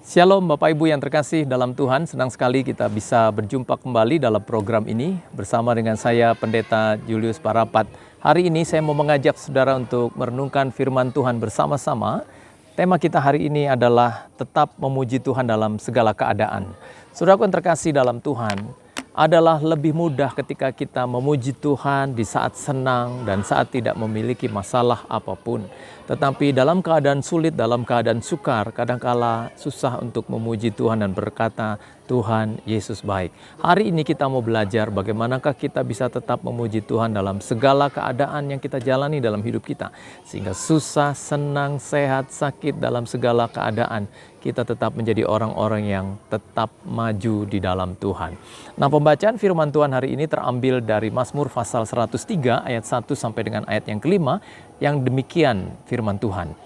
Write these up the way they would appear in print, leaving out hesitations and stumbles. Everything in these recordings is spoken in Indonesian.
Shalom Bapak Ibu yang terkasih dalam Tuhan, senang sekali kita bisa berjumpa kembali dalam program ini bersama dengan saya Pendeta Julius Parapat. Hari ini saya mau mengajak saudara untuk merenungkan firman Tuhan bersama-sama. Tema kita hari ini adalah tetap memuji Tuhan dalam segala keadaan. Saudaraku yang terkasih dalam Tuhan, adalah lebih mudah ketika kita memuji Tuhan di saat senang dan saat tidak memiliki masalah apapun. Tetapi dalam keadaan sulit, dalam keadaan sukar, kadangkala susah untuk memuji Tuhan dan berkata, Tuhan Yesus baik. Hari ini kita mau belajar bagaimanakah kita bisa tetap memuji Tuhan dalam segala keadaan yang kita jalani dalam hidup kita. Sehingga susah, senang, sehat, sakit, dalam segala keadaan kita tetap menjadi orang-orang yang tetap maju di dalam Tuhan. Nah, pembacaan firman Tuhan hari ini terambil dari Mazmur pasal 103 ayat 1 sampai dengan ayat yang kelima, yang demikian firman Tuhan.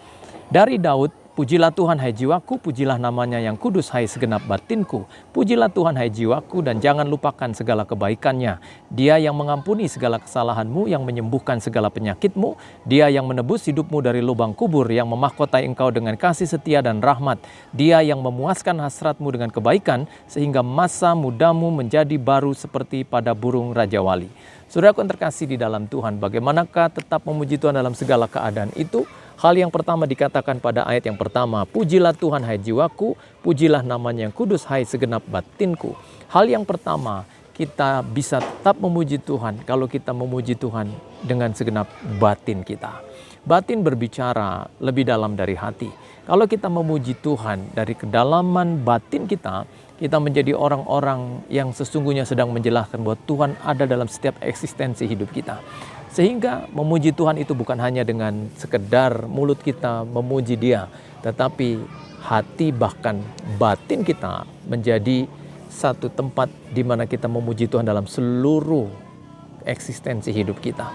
Dari Daud, pujilah Tuhan hai jiwaku, pujilah namanya yang kudus hai segenap batinku. Pujilah Tuhan hai jiwaku dan jangan lupakan segala kebaikannya. Dia yang mengampuni segala kesalahanmu, yang menyembuhkan segala penyakitmu. Dia yang menebus hidupmu dari lubang kubur, yang memahkotai engkau dengan kasih setia dan rahmat. Dia yang memuaskan hasratmu dengan kebaikan, sehingga masa mudamu menjadi baru seperti pada burung Raja Wali. Saudaraku yang terkasih di dalam Tuhan, bagaimanakah tetap memuji Tuhan dalam segala keadaan itu? Hal yang pertama dikatakan pada ayat yang pertama, pujilah Tuhan hai jiwaku, pujilah namanya yang kudus hai segenap batinku. Hal yang pertama, kita bisa tetap memuji Tuhan kalau kita memuji Tuhan dengan segenap batin kita. Batin berbicara lebih dalam dari hati. Kalau kita memuji Tuhan dari kedalaman batin kita menjadi orang-orang yang sesungguhnya sedang menjelaskan bahwa Tuhan ada dalam setiap eksistensi hidup kita. Sehingga memuji Tuhan itu bukan hanya dengan sekedar mulut kita memuji Dia, tetapi hati bahkan batin kita menjadi satu tempat di mana kita memuji Tuhan dalam seluruh eksistensi hidup kita.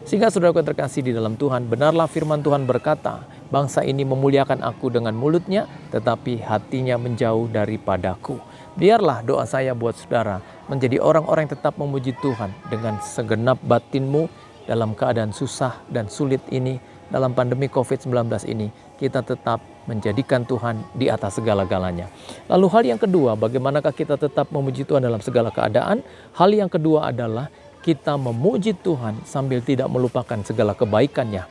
Sehingga saudaraku yang terkasih di dalam Tuhan, benarlah firman Tuhan berkata, bangsa ini memuliakan aku dengan mulutnya, tetapi hatinya menjauh daripadaku. Biarlah doa saya buat saudara menjadi orang-orang yang tetap memuji Tuhan dengan segenap batinmu dalam keadaan susah dan sulit ini, dalam pandemi COVID-19 ini, kita tetap menjadikan Tuhan di atas segala-galanya. Lalu hal yang kedua, bagaimanakah kita tetap memuji Tuhan dalam segala keadaan? Hal yang kedua adalah kita memuji Tuhan sambil tidak melupakan segala kebaikannya.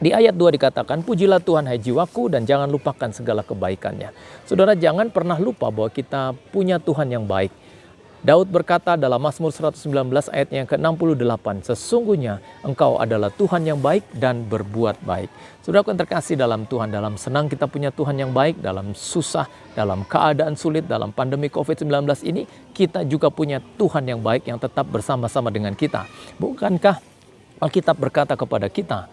Di ayat 2 dikatakan, pujilah Tuhan hai jiwaku dan jangan lupakan segala kebaikannya. Saudara, jangan pernah lupa bahwa kita punya Tuhan yang baik. Daud berkata dalam Mazmur 119 ayat yang ke-68, sesungguhnya engkau adalah Tuhan yang baik dan berbuat baik. Saudaraku yang terkasih dalam Tuhan, dalam senang kita punya Tuhan yang baik, dalam susah, dalam keadaan sulit, dalam pandemi COVID-19 ini, kita juga punya Tuhan yang baik yang tetap bersama-sama dengan kita. Bukankah Alkitab berkata kepada kita,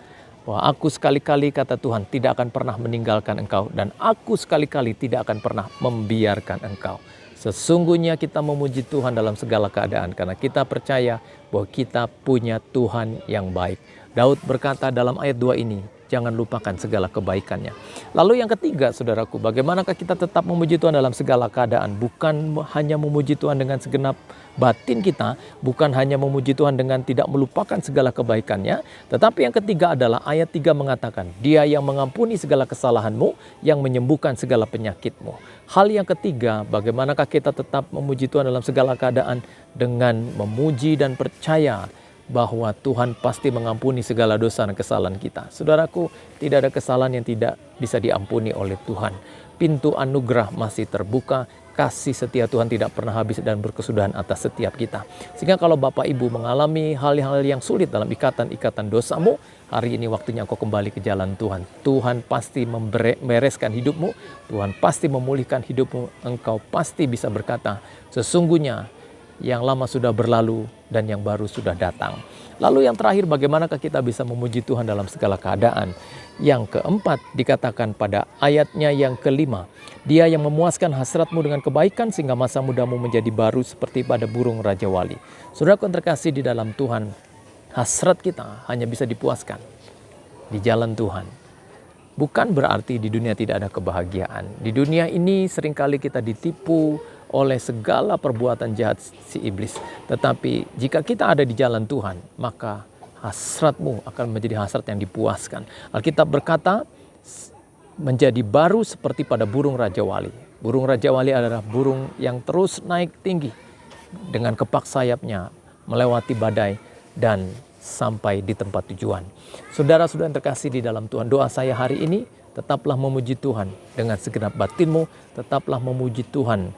bahwa aku sekali-kali kata Tuhan tidak akan pernah meninggalkan engkau dan aku sekali-kali tidak akan pernah membiarkan engkau. Sesungguhnya kita memuji Tuhan dalam segala keadaan karena kita percaya bahwa kita punya Tuhan yang baik. Daud berkata dalam ayat 2 ini, jangan lupakan segala kebaikannya. Lalu yang ketiga, saudaraku, bagaimanakah kita tetap memuji Tuhan dalam segala keadaan? Bukan hanya memuji Tuhan dengan segenap batin kita, bukan hanya memuji Tuhan dengan tidak melupakan segala kebaikannya, tetapi yang ketiga adalah ayat 3 mengatakan, Dia yang mengampuni segala kesalahanmu, yang menyembuhkan segala penyakitmu. Hal yang ketiga, bagaimanakah kita tetap memuji Tuhan dalam segala keadaan? Dengan memuji dan percaya bahwa Tuhan pasti mengampuni segala dosa dan kesalahan kita. Saudaraku, tidak ada kesalahan yang tidak bisa diampuni oleh Tuhan. Pintu anugerah masih terbuka, kasih setia Tuhan tidak pernah habis dan berkesudahan atas setiap kita. Sehingga kalau Bapak Ibu mengalami hal-hal yang sulit dalam ikatan-ikatan dosamu, hari ini waktunya engkau kembali ke jalan Tuhan. Tuhan pasti membereskan hidupmu, Tuhan pasti memulihkan hidupmu, engkau pasti bisa berkata, sesungguhnya yang lama sudah berlalu dan yang baru sudah datang. Lalu yang terakhir, bagaimanakah kita bisa memuji Tuhan dalam segala keadaan? Yang keempat dikatakan pada ayatnya yang kelima, Dia yang memuaskan hasratmu dengan kebaikan sehingga masa mudamu menjadi baru seperti pada burung Raja Wali. Saudaraku yang terkasih di dalam Tuhan, hasrat kita hanya bisa dipuaskan di jalan Tuhan. Bukan berarti di dunia tidak ada kebahagiaan. Di dunia ini seringkali kita ditipu oleh segala perbuatan jahat si iblis. Tetapi jika kita ada di jalan Tuhan, maka hasratmu akan menjadi hasrat yang dipuaskan. Alkitab berkata, menjadi baru seperti pada burung Raja Wali. Burung Raja Wali adalah burung yang terus naik tinggi dengan kepak sayapnya melewati badai dan sampai di tempat tujuan. Saudara-saudara yang terkasih di dalam Tuhan, doa saya hari ini, tetaplah memuji Tuhan dengan segenap batinmu, tetaplah memuji Tuhan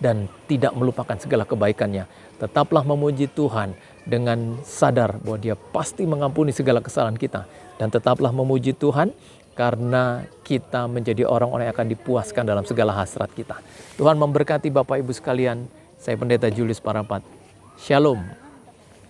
dan tidak melupakan segala kebaikannya. Tetaplah memuji Tuhan dengan sadar bahwa Dia pasti mengampuni segala kesalahan kita. Dan tetaplah memuji Tuhan karena kita menjadi orang-orang yang akan dipuaskan dalam segala hasrat kita. Tuhan memberkati Bapak Ibu sekalian. Saya Pendeta Julius Parapat. Shalom.